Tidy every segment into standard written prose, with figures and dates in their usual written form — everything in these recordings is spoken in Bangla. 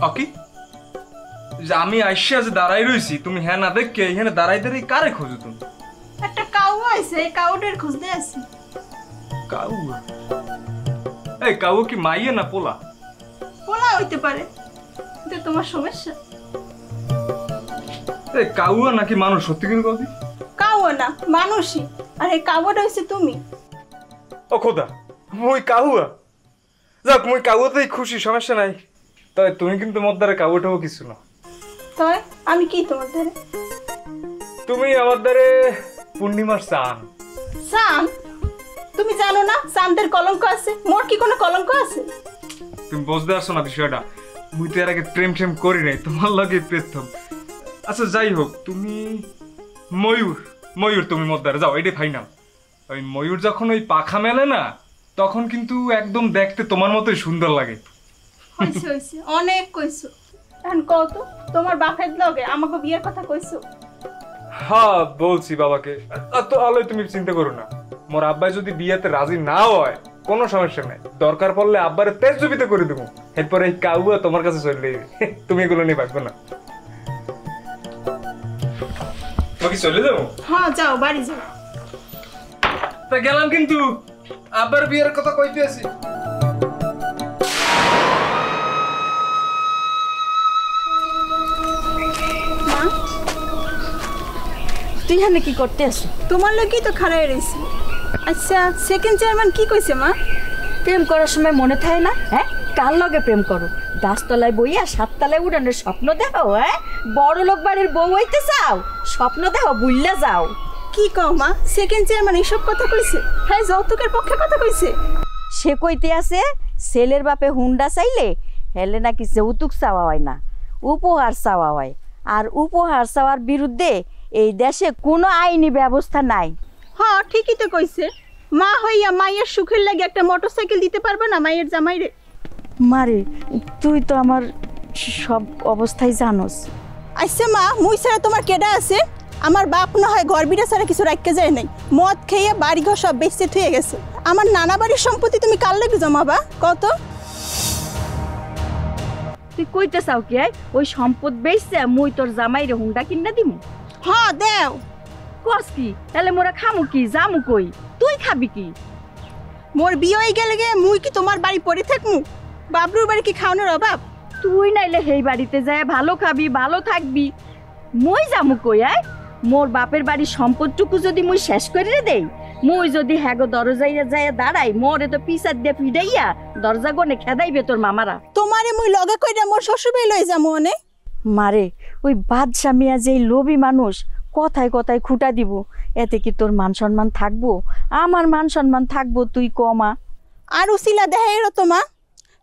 অকি যে আমি আইসা যে দাঁড়াই রইছি তুমি হ্যাঁ না দেখকে এখানে দাঁড়াই দাঁড়াই কারে খোঁজো তুমি? একটা কাউ আইছে, এই কাউটার খুঁজতে আছি। কাউ? এই কাউ কি মাইয়ে না পোলা? পোলা হইতে পারে, কিন্তু তোমার সমস্যা। এই কাউ নাকি মানুষ? সত্যি কিন্তু কবি কাউ না মানুষই, আর এই কাউটা হইছে তুমি। ও খোদা, মুই কাহুয়া। যাক মুই কাহুয়াতেই খুশি, সমস্যা নাই। তাই তুমি কিন্তু মোর দ্বারা কাহুয়াটাও কিছু না। তবে আমি কি তোমার ধারে? তুমি আমার দ্বারে পূর্ণিমার চাঁদ। চাঁদ? তুমি জানো না চাঁদের কলঙ্ক আছে? মোর কি কোনো কলঙ্ক আছে? তুমি বুঝতে পারছো না বিষয়টা। মুই তো এর আগে প্রেম করি নাই, তোমার লাগে প্রথম। আচ্ছা যাই হোক, তুমি ময়ূর। ময়ূর তুমি মোর দ্বারা যাও, এটাই ফাইনাল। ওই ময়ূর যখন ওই পাখা মেলে না, তখন কিন্তু একদম দেখতে তোমার মতোই সুন্দর লাগে। হইছে হইছে, অনেক কইছো। এখন কও তো, তোমার বাপের লগে আমাকে বিয়ের কথা কইছো? হ্যাঁ বলছি বাবাকে। তো আলোয় তুমি চিন্তা করো না, মোর আব্বাই যদি বিয়েতে রাজি না হয় কোনো সমস্যা নাই, দরকার পড়লে আব্বারে তেজ জবিতে করে দেবো। এরপরে এই কাউয়া তোমার কাছে চলে যাবে, তুমি এগুলো নিয়ে ভাববে না। কি চলে যাবো? হ্যাঁ যাও, বাড়ি যাও। তা গেলাম, কিন্তু আব্বার বিয়ের কথা কইতে আছি। তুই এখানে কি করতে আসো? তোমার লোকই তো খাড়াই রয়েছি। আচ্ছা, সেকেন্ড চেয়ারম্যান কি কইছে মা? প্রেম করার সময় মনে থাকে না? হ্যাঁ, কার লগে প্রেম করো? গাছতলায় বইয়া সাততলায় উড়ানোর স্বপ্ন দেখো? হ্যাঁ, বড় লোক বাড়ির বউ হইতে চাও? স্বপ্ন দেখো, বুইল্লা যাও। কি কও মা, সেকেন্ড চেয়ারম্যান এইসব কথা কইছে? হ্যাঁ, যৌতুকের পক্ষে কথা কইছে। সে কইতে আছে ছেলের বাপে হুন্ডা চাইলে হেলে নাকি যৌতুক চাওয়া হয় না, উপহার চাওয়া হয়। আর উপহার চাওয়ার বিরুদ্ধে এই দেশে কোনো আইনি ব্যবস্থা নাই। হ্যাঁ ঠিকই তো কইছে। মা হইয়া মায়ের সুখের লাগে একটা মোটরসাইকেল দিতে পারবে না মায়ের জামাইরে? মারে, তুই তো আমার সব অবস্থায় জানোস। আচ্ছা মা, মুই ছাড়া তোমার কেডা আছে? আমার বাপ না হয় ঘর বিটা ছাড়া কিছু রাখতে যায় নাই, মদ খেয়ে বাড়িঘর সব বেচতে থুয়ে গেছে। আমার নানা বাড়ির সম্পত্তি তুমি কার লাগে জমাবা কত? তুই কইতে চাও কি? ওই সম্পদ বেচছে মুই তোর জামাইরে হুন্ডা কিনা দিমু? হ্যাঁ দেও। কস কি? তাহলে মোরা খামু কি, জামু কই? তুই খাবি কি? মোর বিয়ে হয়ে গেলে গে মুই কি তোমার বাড়ি পড়ে থাকমু? বাবলুর বাড়ি কি খাওয়ানোর অভাব? তুই নাইলে সেই বাড়িতে যায় ভালো খাবি, ভালো থাকবি। মুই জামু কই? মোর বাপের বাড়ির সম্পদটুকু যদি মুই শেষ করে দেই, মুই যদি হ্যাগো দরজাইয়া যায় দাঁড়াই, মোরে তো পিছার দিয়ে ফিডাইয়া দরজা গনে খেদাইবে তোর মামারা। তোমারে মুই লগে কইরা মোর শ্বশুর বাড়ি লই যামু অনে। মারে, ওই বাদশা মিয়া যেই লোভী মানুষ, কথায় কথায় খুঁটা দিব, এতে কি তোর মান সম্মান থাকবো? আমার মান সম্মান থাকবো? তুই কমা। আর উসিলা দেখাইরো তোমা,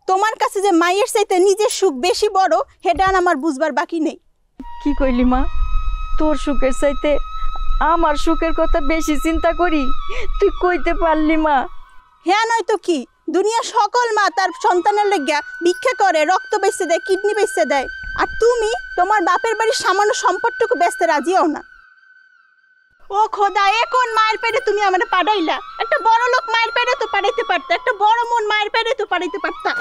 তোমার কাছে যে মায়ের চাইতে নিজের সুখ বেশি বড়, হেডা আমার বুঝবার বাকি নেই। কি কইলি মা? তোর সুখের চাইতে আমার সুখের কথা বেশি চিন্তা করি? তুই কইতে পারলি মা? হ্যাঁ নয় তো কি, দুনিয়া সকল মা তার সন্তানের লেগিয়া ভিক্ষা করে, রক্ত বেচতে দেয়, কিডনি বেচতে দেয়। আর তুমি তোমার বাপের বাড়ির সামান্য সম্পদটুকু বেচতে রাজিও না। ও খোদা, এ কোন মায়ের পেটে তুমি আমারে পাঠাইলা? একটা বড় লোক মায়ের পেটে তো পাঠাইতে পারতা, একটা বড় মন মায়ের পেটে তো পাঠাইতে পারতা।